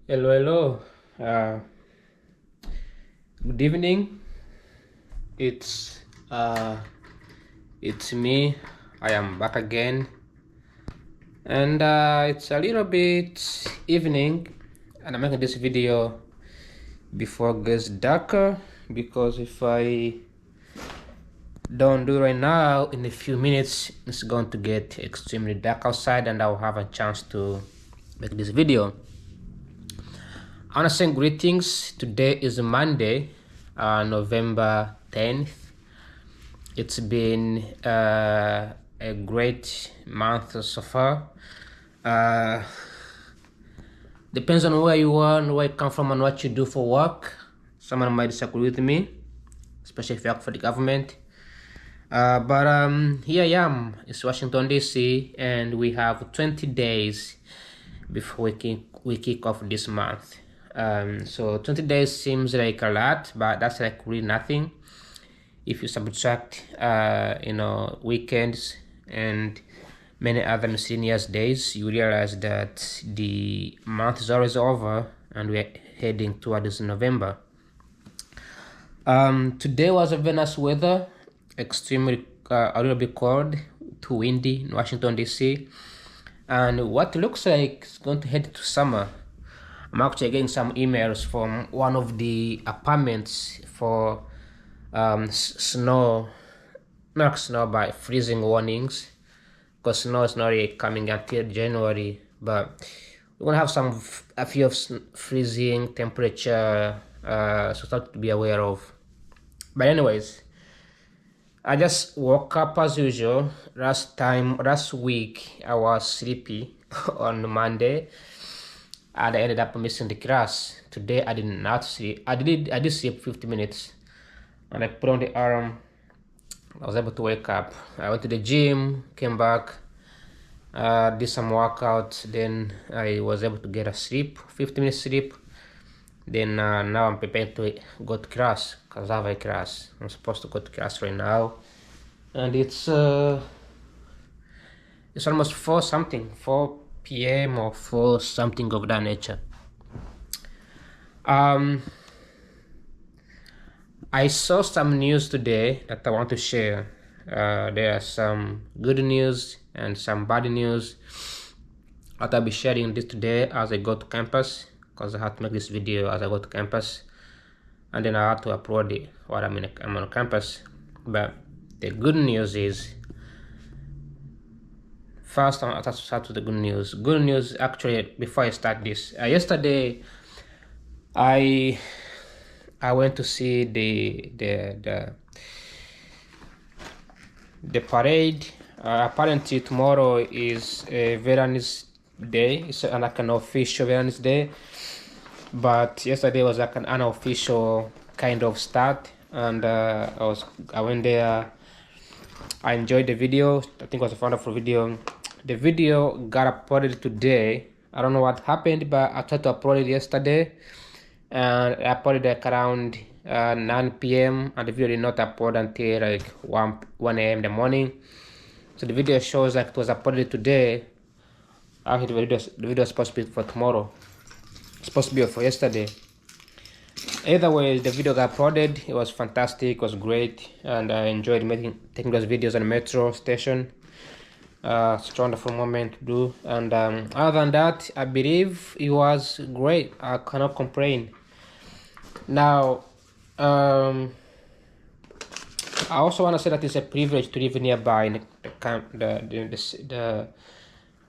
Hello, hello. Good evening. It's uh, it's me. I am back again, and it's a little bit evening, and I'm making this video before it gets darker because if I don't do right now, in a few minutes, it's going to get extremely dark outside, and I'll have a chance to make this video. I want to send greetings. Today is Monday, November 10th. It's been a great month so far. Uh, Depends on where you are and where you come from and what you do for work. Someone might disagree with me, especially if you work for the government. But here I am. It's Washington DC, and we have 20 days before we kick off this month. So 20 days seems like a lot, but that's like really nothing. If you subtract, weekends and many other miscellaneous days, you realize that the month is always over and we're heading towards November. Today was a very nice weather, extremely a little bit cold, too windy in Washington DC, and what looks like it's going to head to summer. I'm actually getting some emails from one of the apartments for snow, not snow, but freezing warnings, because snow is not really coming until January. But we're gonna have a few of freezing temperature, so something to be aware of. But anyways, I just woke up as usual. Last week I was sleepy on Monday, and I ended up missing the class. Today I did not sleep. I did sleep 50 minutes, and I put on the alarm. I was able to wake up. I went to the gym, came back, did some workout. Then I was able to get a sleep, 50 minutes sleep. Then now I'm prepared to go to class because I have a class. I'm supposed to go to class right now, and it's almost 4 p.m. or 4 something of that nature. I saw some news today that I want to share. There are some good news and some bad news that I'll be sharing this today as I go to campus, because I have to make this video as I go to campus, and then I have to upload it while I'm on campus. But the good news is, first I want to start with the good news. Good news, actually, before I start this, yesterday I went to see the parade. Apparently tomorrow is a Veterans Day. It's like an official Veterans Day, but yesterday was like an unofficial kind of start, and I went there. I enjoyed the video. I think it was a wonderful video. The video got uploaded today. I don't know what happened, but I tried to upload it yesterday, and I uploaded like around 9 p.m. and the video did not upload until like 1 a.m. in the morning. So the video shows like it was uploaded today. Actually, the video is supposed to be for tomorrow. It's supposed to be for yesterday. Either way, the video got uploaded. It was fantastic. It was great, and I enjoyed taking those videos on the metro station. It's a wonderful moment to do, and other than that, I believe it was great. I cannot complain. Now, I also want to say that it's a privilege to live nearby the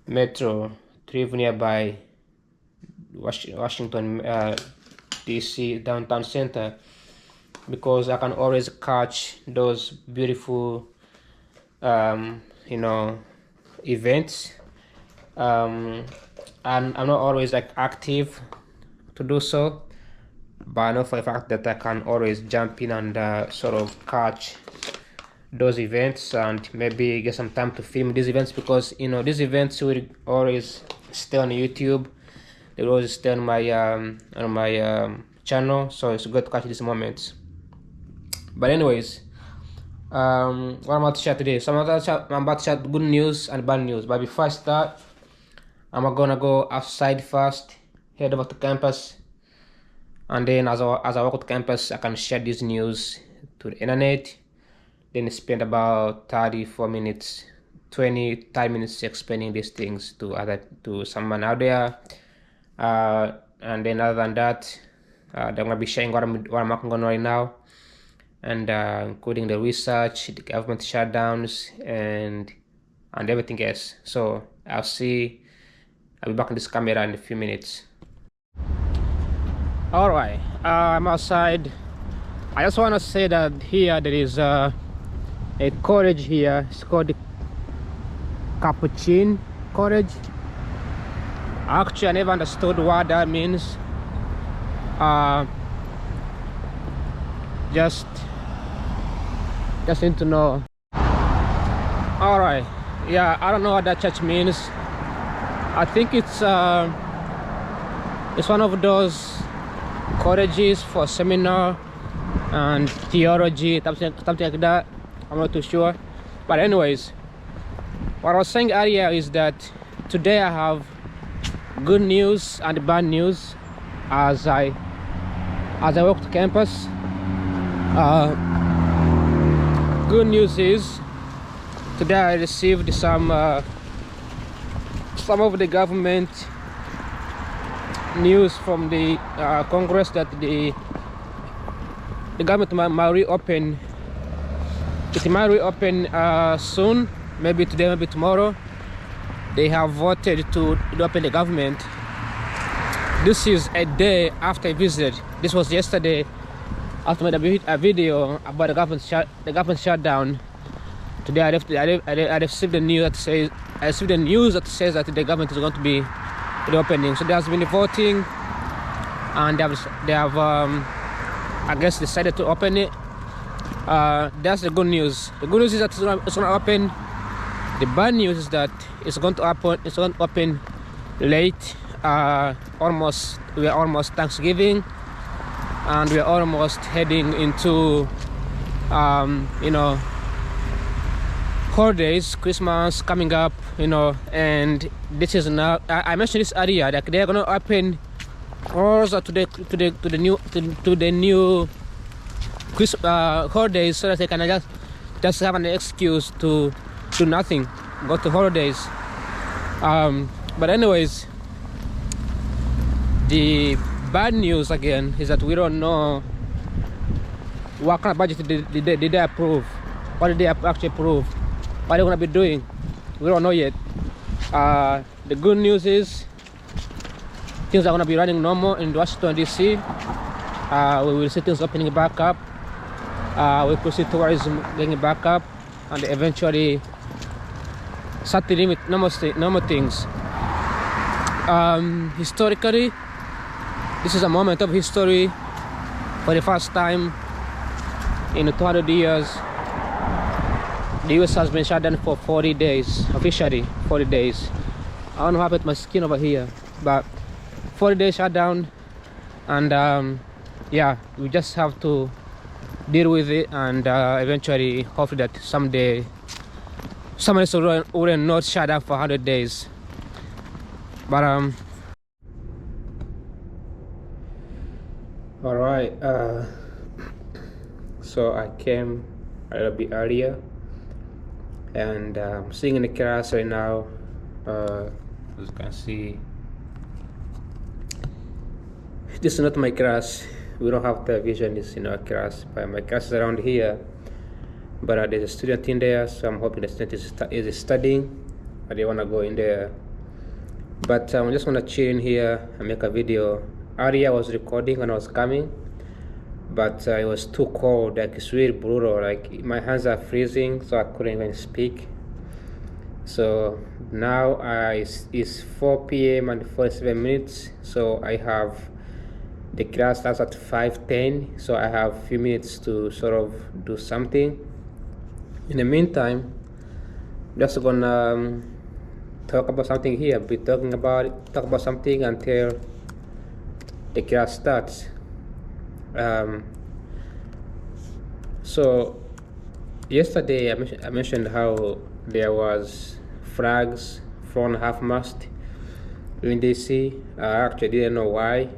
metro, to live nearby Washington DC downtown center, because I can always catch those beautiful events, and I'm not always like active to do so, but I know for a fact that I can always jump in and sort of catch those events and maybe get some time to film these events, because these events will always stay on YouTube. They will always stay on my channel, so it's good to catch these moments. But anyways, what I'm about to share today. So I'm about to share good news and bad news. But before I start, I'm gonna go outside first, head over to campus, and then as I walk to campus, I can share this news to the internet. Then spend about 34 minutes, 30 minutes explaining these things to someone out there. And then other than that, I'm gonna be sharing what I'm working on right now, and including the research, the government shutdowns, and everything else. So I'll be back on this camera in a few minutes. All right, I'm outside. I just want to say that here there is a college here. It's called the Capuchin College. Actually, I never understood what that means. Just need to know. All right, yeah, I don't know what that church means. I think it's one of those colleges for seminar and theology, something like that. I'm not too sure, but anyways, what I was saying earlier is that today I have good news and bad news as I walk to campus. Good news is today I received some of the government news from the Congress that the government might reopen. It might reopen soon, maybe today, maybe tomorrow. They have voted to open the government. This is a day after a visit. This was yesterday after I made a video about the government shutdown. Today I received the news that says that the government is going to be reopening. So there has been voting, and they have I guess decided to open it. That's the good news. The good news is that it's going to open. The bad news is that it's going to open late. We are almost Thanksgiving, and we are almost heading into holidays, Christmas coming up, and this is now. I mentioned this earlier that they're going to open also to the new Christmas holidays, so that they can just have an excuse to do nothing, go to holidays. But anyways, the bad news again is that we don't know what kind of budget did they approve. What did they actually approve? What they're going to be doing, we don't know yet. The good news is things are going to be running normal in Washington DC. We will see things opening back up. We could see tourism getting back up, and eventually start to limit normal things. Historically, this is a moment of history. For the first time in 200 years, the US has been shut down for 40 days, officially 40 days. I don't know what happened to my skin over here, but 40 days shut down, and yeah, we just have to deal with it, and eventually, hopefully that someday someone will not shut down for 100 days. But all right, so I came a little bit earlier, and I'm sitting in the class right now. As you can see, this is not my class. We don't have television in our class, but my class is around here. But there's a student in there, so I'm hoping the student is studying, but they want to go in there. But I just want to chill in here and make a video. Earlier I was recording when I was coming, but it was too cold. Like, it's really brutal. Like, my hands are freezing, so I couldn't even speak. So now it's 4 p.m. and 47 minutes. So I have the class starts at 5:10. So I have a few minutes to sort of do something. In the meantime, I'm just gonna talk about something here. Talk about something until the class starts. So yesterday I mentioned how there was flags flown half-mast in DC. I actually didn't know why,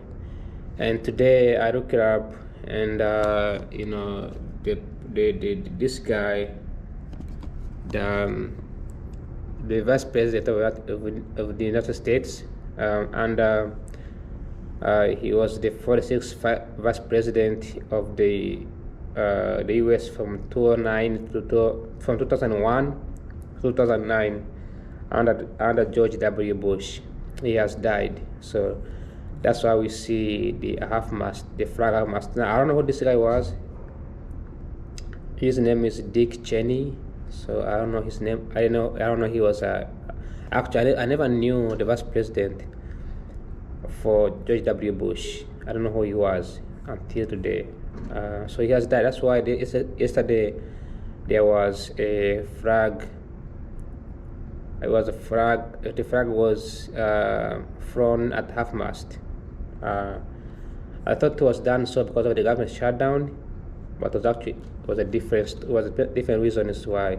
and today I looked it up, and this guy, the um, the vice president of the United States, and he was the 46th vice president of the U.S. from 2009 from 2001 to 2009 under George W. Bush. He has died, so that's why we see the half mast, the flag half mast. Now I don't know who this guy was. His name is Dick Cheney. So I don't know his name. I don't know. He was actually I never knew the vice president for George W. Bush. I don't know who he was until today. So he has died. That's why yesterday there was a flag. It was a flag. The flag was flown at half mast. I thought it was done so because of the government shutdown, but it was a different reason as to why.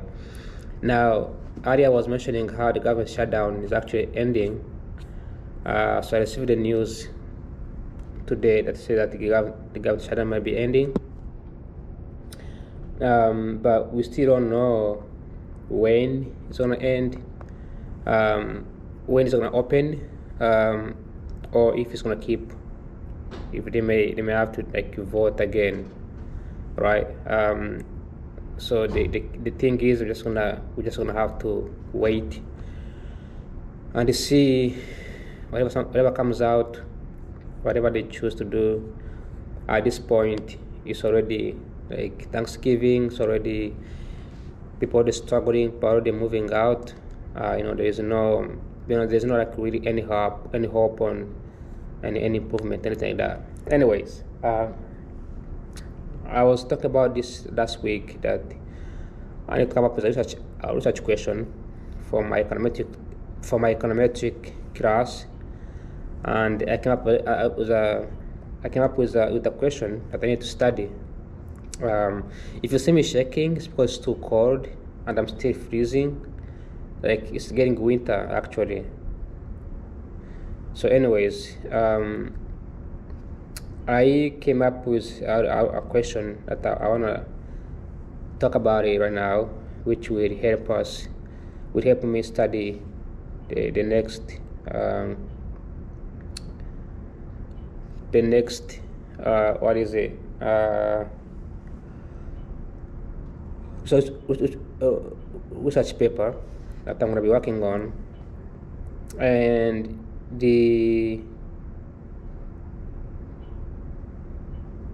Now, Arya was mentioning how the government shutdown is actually ending. So I received the news today that said that the government shutdown might be ending, but we still don't know when it's gonna end, when it's gonna open, or if it's gonna keep. If they may have to vote again, right? So the thing is, we're just gonna have to wait and see whatever comes out, whatever they choose to do. At this point, it's already Thanksgiving. It's already people are struggling, people are already moving out. There's no really any hope on any improvement, anything like that. Anyways, I was talking about this last week that I need to come up with a research question for my econometric class, and I came up with a question that I need to study. If you see me shaking, it's because it's too cold and I'm still freezing. It's getting winter actually. So, anyways, I came up with a question that I wanna talk about it right now, which will help me study the next what is it? Research paper that I'm gonna be working on, and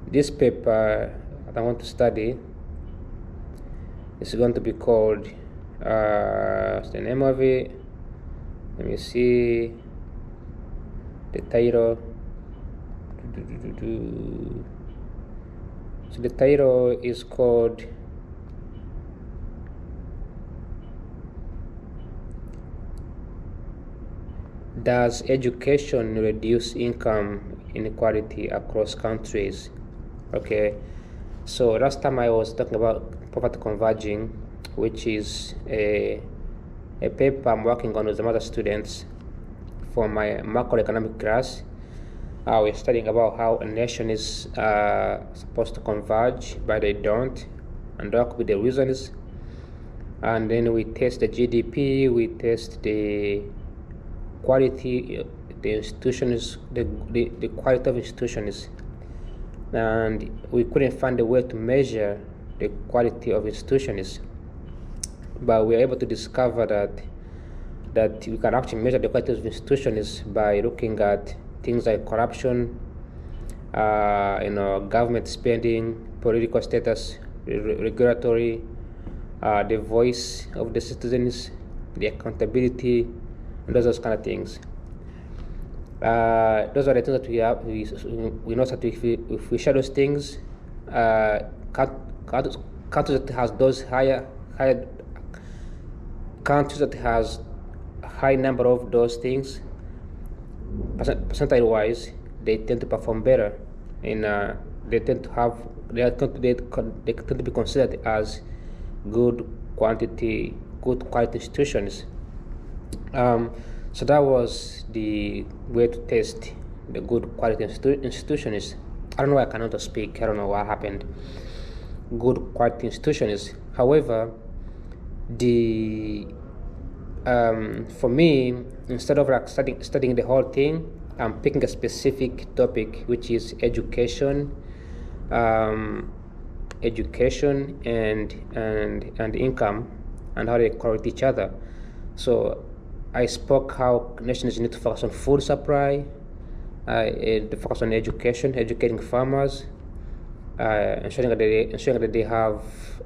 this paper that I want to study is going to be called, what's the name of it? Let me see the title. So the title is called Does Education Reduce Income Inequality Across Countries? Okay, so last time I was talking about poverty converging, which is a paper I'm working on with some other students for my macroeconomic class. We're studying about how a nation is supposed to converge, but they don't, and what could be the reasons. And then we test the GDP, we test the quality, the institutions, the quality of institutions, and we couldn't find a way to measure the quality of institutions, but we were able to discover that we can actually measure the quality of institutions by looking at things like corruption, government spending, political status, regulatory, the voice of the citizens, the accountability, and those kind of things. Those are the things that we have. We know that if we share those things, countries that has those higher countries that has high number of those things, percentage wise, they tend to perform better, and they tend to be considered as good quality institutions. So that was the way to test the good quality institutions. I don't know why I cannot speak. I don't know what happened. Good quality institutions. However, the for me, instead of like studying the whole thing, I'm picking a specific topic, which is education, um, education and income, and how they correlate each other. So I spoke how nations need to focus on food supply, to focus on education, educating farmers, ensuring that they have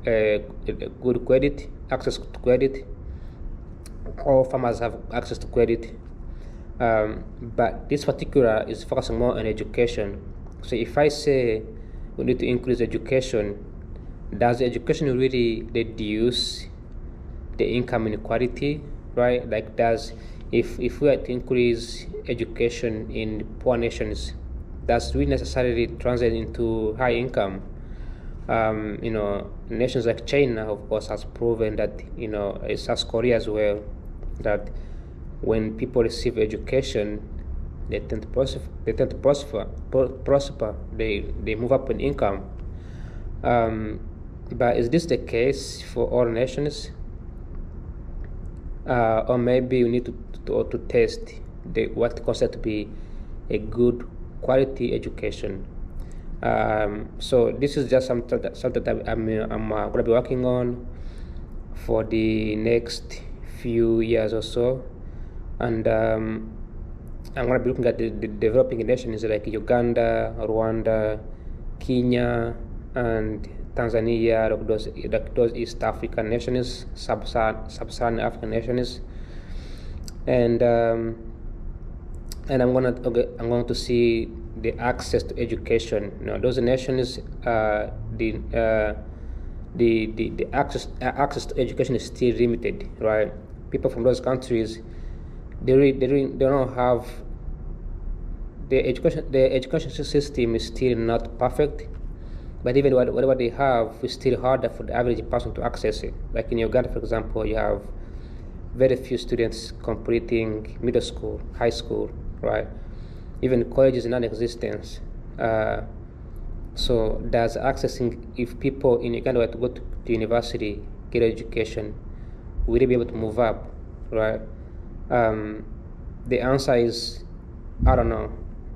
a good credit, access to credit. All farmers have access to credit, but this particular is focusing more on education. So if I say we need to increase education, does education really reduce the income inequality, right? Like, does if we are to increase education in poor nations, does really necessarily translate into high income? Nations like China, of course, has proven that, South Korea as well, that when people receive education, they tend to prosper. Prosper. They move up in income. But is this the case for all nations? Or maybe we need to test what considered to be a good quality education. So this is just something that I'm going to be working on for the next few years or so, and I'm going to be looking at the developing nations like Uganda, Rwanda, Kenya, and Tanzania, those East African nations, sub-Saharan African nations, and I'm going to see the access to education. Those nations, the access to education is still limited, right? People from those countries, they don't have the education system is still not perfect, but even whatever they have is still harder for the average person to access it. Like in Uganda, for example, you have very few students completing middle school, high school, right? Even college is non-existent. So there's accessing, if people in Uganda were to go to university, get education, will they be able to move up, right? The answer is, I don't know.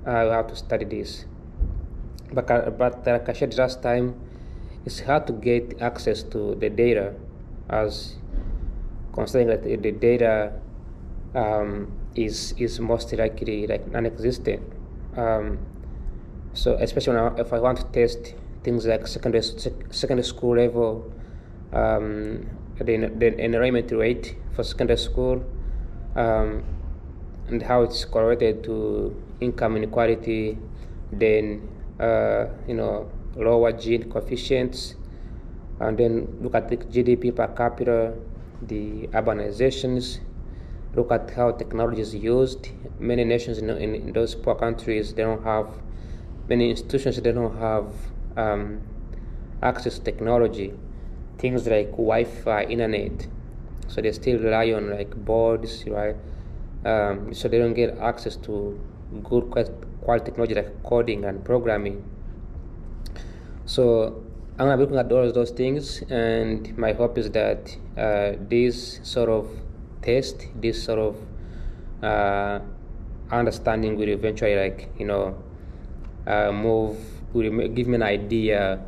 I will have to study this. But like I said last time, it's hard to get access to the data, as considering that the data is most likely like non-existent. So especially if I want to test things like secondary school level, the enrollment rate for secondary school, and how it's correlated to income inequality, then lower Gini coefficients, and then look at the GDP per capita, the urbanizations, look at how technology is used. Many nations in those poor countries, they don't have many institutions. They don't have access to technology, things like Wi-Fi, internet. So they still rely on like boards, right? So they don't get access to good quality technology like coding and programming. So I'm gonna be looking at all of those things, and my hope is that this sort of test, this sort of understanding will eventually, will give me an idea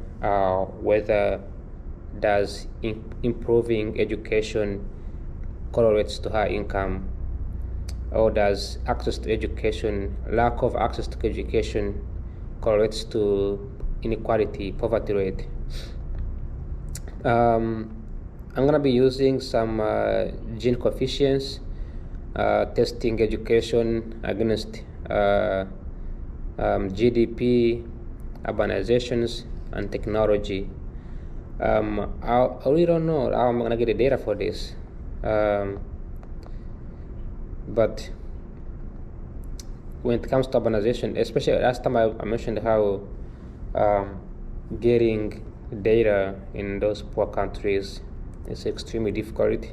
whether does improving education correlates to high income, or does access to education, lack of access to education, correlates to inequality, poverty rate. I'm gonna be using some Gini coefficients, testing education against GDP, urbanizations, and technology. I really don't know how I'm gonna get the data for this, but when it comes to urbanization, especially last time I mentioned how getting data in those poor countries is extremely difficult,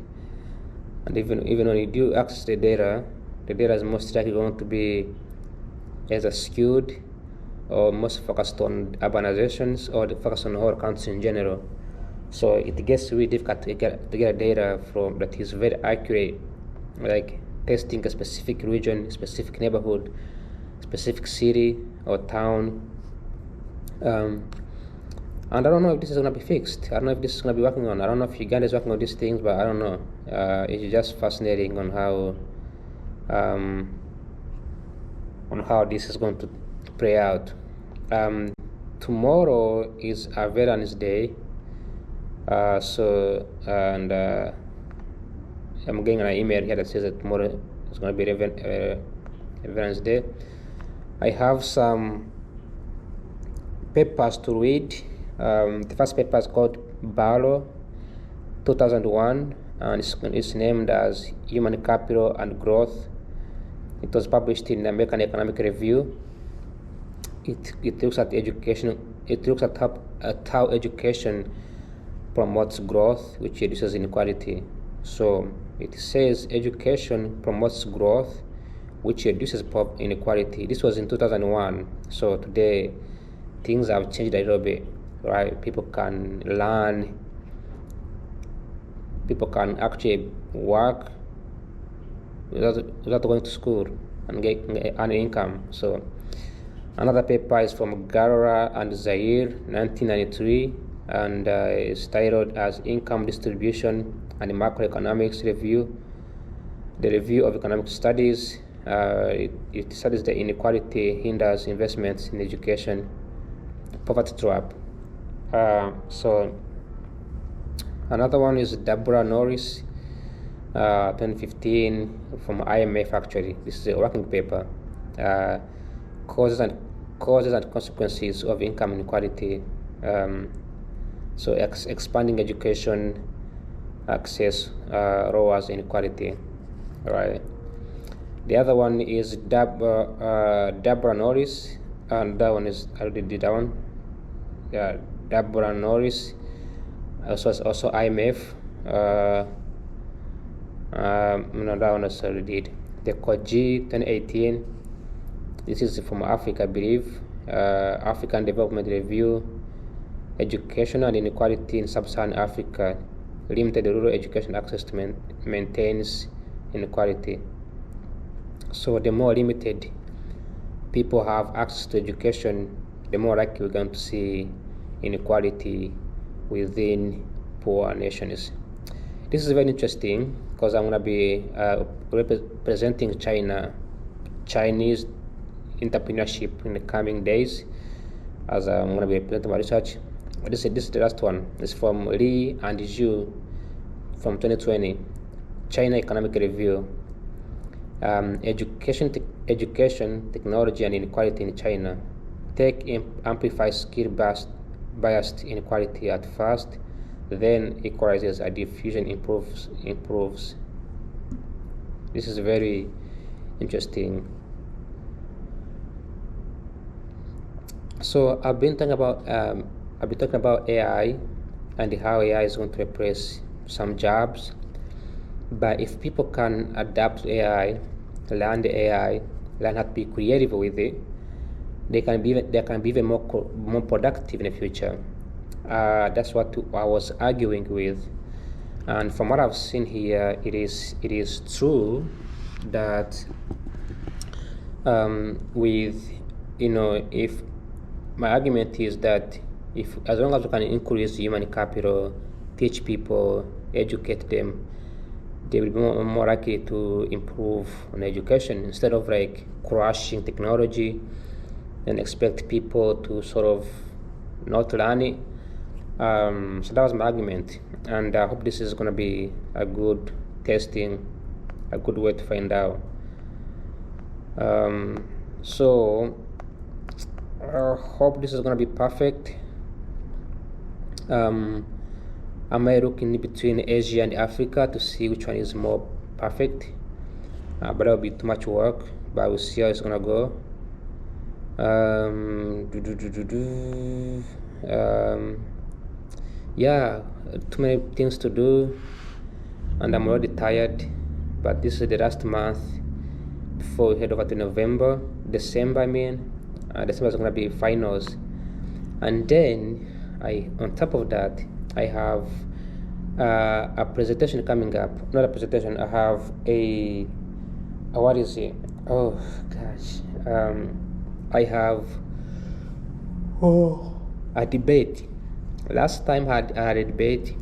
and even when you do access the data, the data is most likely going to be either skewed or most focused on urbanizations or focused on whole countries in general. So it gets really difficult to get data from that is very accurate, like testing a specific region, specific neighborhood, specific city or town. And I don't know if this is going to be fixed. I don't know if this is going to be working on. I don't know if Uganda is working on these things, but I don't know. It's just fascinating on how this is going to play out. Tomorrow is a Veterans Day, I'm getting an email here that says that tomorrow is going to be Veterans Day. I have some papers to read. The first paper is called Barlow 2001, and it's named as Human Capital and Growth. It was published in the American Economic Review. It looks at education. It looks at how education promotes growth, which reduces inequality. So it says education promotes growth, which reduces inequality. This was in 2001. So today, things have changed a little bit, right? People can learn. People can actually work without going to school and get an income. So another paper is from Garora and Zaire, 1993, and it's titled as Income Distribution and Macroeconomics Review. The Review of Economic Studies. It studies the inequality hinders investments in education, poverty trap. So another one is Deborah Norris, 2015, from IMF. Actually, this is a working paper. Causes and consequences of income inequality. So expanding education access lowers inequality. Right. The other one is Deborah Norris, and that one is I already did that one. Yeah, Deborah Norris. Also IMF. No, that one I already did. The Koji 2018. This is from Africa, I believe. African Development Review. Education and inequality in sub-Saharan Africa. Limited rural education access to maintains inequality. So the more limited people have access to education, the more likely we're going to see inequality within poor nations. This is very interesting because I'm going to be representing Chinese entrepreneurship in the coming days, as I'm going to be presenting my research. This is the last one. It's from Li and Zhu from 2020, China Economic Review. Education, technology, and inequality in China. Tech amplifies skill-biased inequality at first, then equalizes and diffusion improves. This is very interesting. So I've been talking about AI and how AI is going to replace some jobs. But if people can adapt to AI, learn the AI, learn how to be creative with it, they can be even more productive in the future. That's what I was arguing with, and from what I've seen here, it is true that if my argument is that if as long as we can increase human capital, teach people, educate them, they will be more likely to improve on education instead of like crushing technology and expect people to sort of not learn it. So that was my argument, and I hope this is going to be a good testing, a good way to find out. So I hope this is going to be perfect. I may look in between Asia and Africa to see which one is more perfect, but that will be too much work, but we'll see how it's gonna go. Yeah, too many things to do, and I'm already tired, but this is the last month before we head over to November, December. December is gonna be finals, and then on top of that, I have a presentation coming up. Not a presentation. I have a what is it? Oh gosh. I have a debate. Last time I had a debate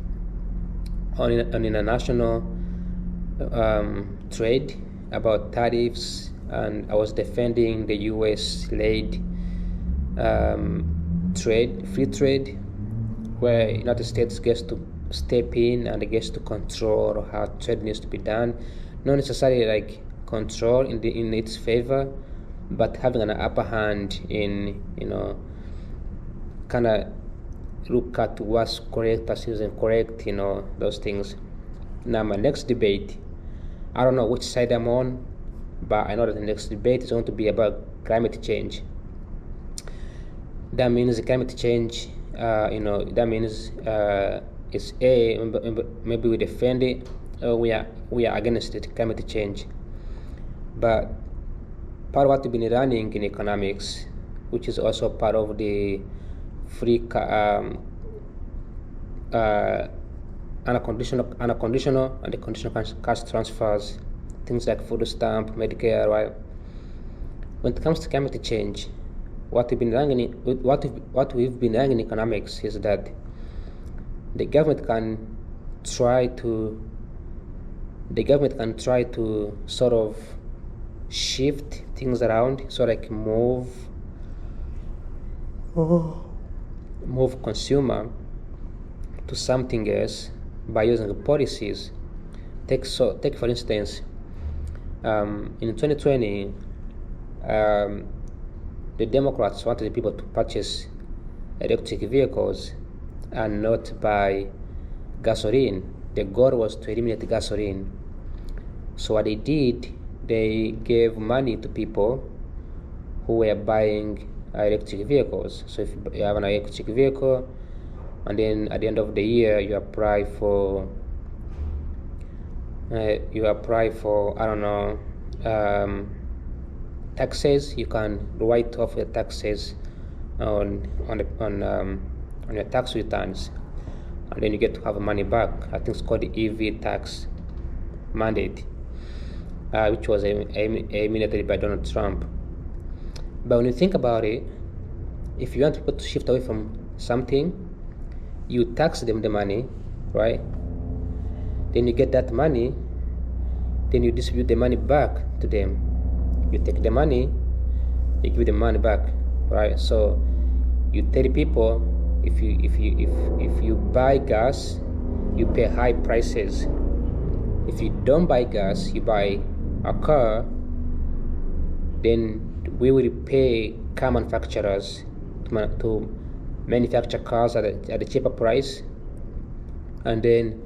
on international trade about tariffs, and I was defending the U.S.-led free trade, where United States gets to step in and gets to control how trade needs to be done, not necessarily like control in its favor, but having an upper hand in kind of look at what's correct, what is incorrect, those things. Now my next debate, I don't know which side I'm on, but I know that the next debate is going to be about climate change. That means climate change, that means it's maybe we defend it or we are against it, climate change. But part of what we've been learning in economics, which is also part of the free unconditional and the conditional cash transfers, things like food stamp, Medicare, right? When it comes to climate change, what we've been learning in economics is that the government can try to sort of shift things around, so like move consumer to something else by using policies. Take for instance, in 2020, the Democrats wanted the people to purchase electric vehicles and not buy gasoline. The goal was to eliminate gasoline. So what they did, they gave money to people who were buying electric vehicles. So if you have an electric vehicle, and then at the end of the year you apply for I don't know, taxes, you can write off the taxes on your tax returns, and then you get to have money back. I think it's called the EV tax mandate, which was emanated by Donald Trump. But when you think about it, if you want people to shift away from something, you tax them the money, right? Then you get that money, then you distribute the money back to them. You take the money, you give them money back, right? So you tell people, if you buy gas, you pay high prices. If you don't buy gas, you buy a car, then we will pay car manufacturers to manufacture cars at a cheaper price, and then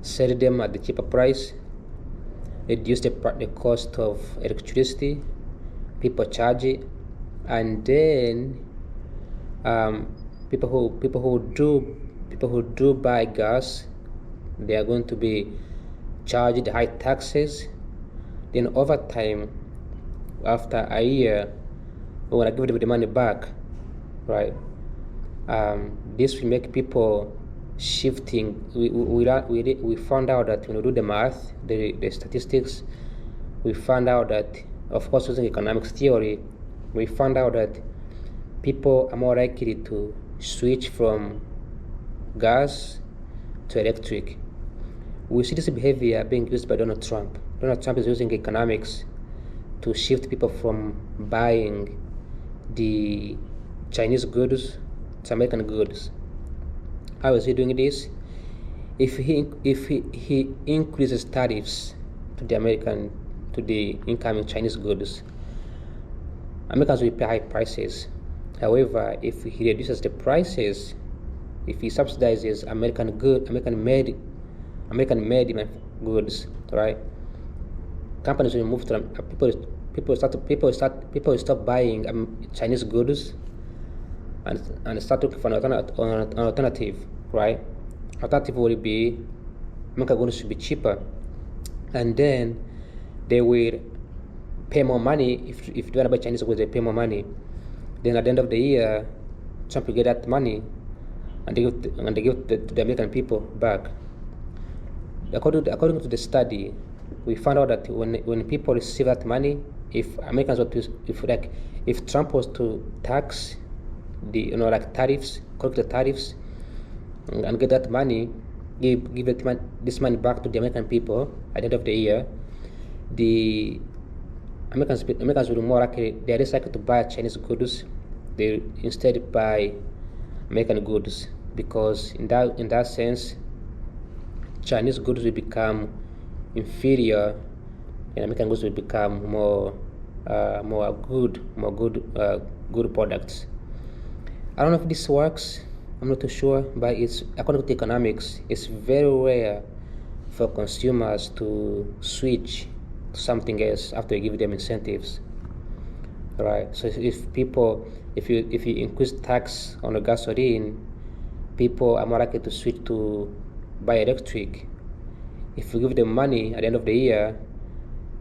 sell them at the cheaper price, reduce the cost of electricity, people charge it, and then people who do buy gas, they are going to be charged high taxes. Then over time, after a year, we want to give them the money back, right? This will make people shifting. We found out that when we do the math, the statistics, we found out that, of course, using economics theory, we found out that people are more likely to switch from gas to electric. We see this behavior being used by Donald Trump. Donald Trump is using economics to shift people from buying the Chinese goods to American goods. How is he doing this? If he increases tariffs to the incoming Chinese goods, Americans will pay high prices. However, if he reduces the prices, if he subsidizes American made goods, right? Companies will move to people stop buying Chinese goods and start looking for an alternative, right? Alternative will be American goods should be cheaper, and then they will pay more money. If you want to buy Chinese goods, they pay more money. Then at the end of the year, Trump will get that money and they give to the American people back. According to the study, we found out that when people receive that money, if Americans were to, if Trump was to tax the tariffs, collect the tariffs, and get that money, give this money back to the American people at the end of the year, the Americans will be more likely, they are less likely to buy Chinese goods. They instead buy American goods, because in that sense, Chinese goods will become inferior, and American goods will become more good products. I don't know if this works. I'm not too sure, but it's, according to economics, it's very rare for consumers to switch to something else after you give them incentives. Right. So if you increase tax on the gasoline, people are more likely to switch to buy electric. If you give them money at the end of the year,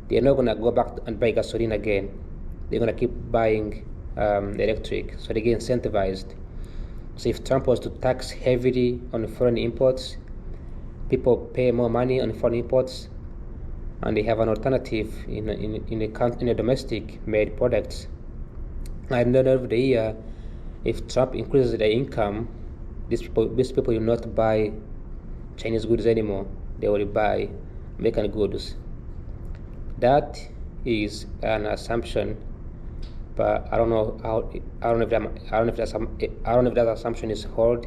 they're not gonna go back and buy gasoline again. They're gonna keep buying electric, so they get incentivized. So if Trump was to tax heavily on foreign imports, people pay more money on foreign imports, and they have an alternative in a domestic made products. At the end of the year, if Trump increases their income, these people will not buy Chinese goods anymore. They will buy American goods. That is an assumption, but I don't know if that assumption is hold,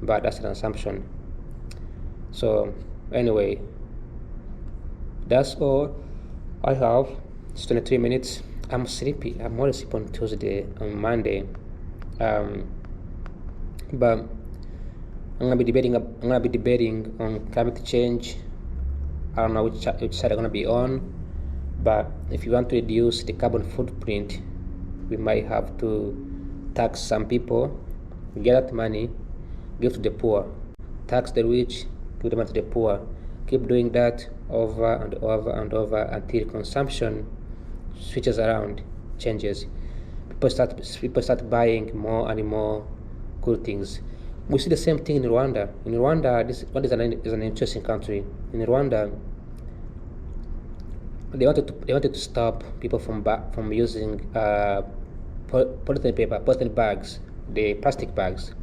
but that's an assumption. So anyway, that's all I have. It's 23 minutes. I'm sleepy. I'm always sleep on Tuesday, on Monday. But I'm gonna be debating on climate change. I don't know which side I'm gonna be on, but if you want to reduce the carbon footprint, we might have to tax some people, get that money, give to the poor, tax the rich, give the money to the poor. Keep doing that over and over and over until consumption switches around, changes. People start buying more and more good things. We see the same thing in Rwanda. In Rwanda, this is an interesting country. In Rwanda, they wanted to stop people from using polyethylene bags, the plastic bags.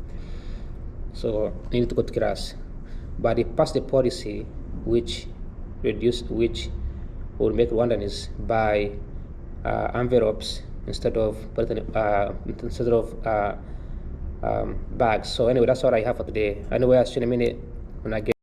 So they need to go to grass. But they passed the policy which will make Rwandans buy envelopes instead of bags. So anyway, that's all I have for today. Anyway, I'll see you in a minute when I get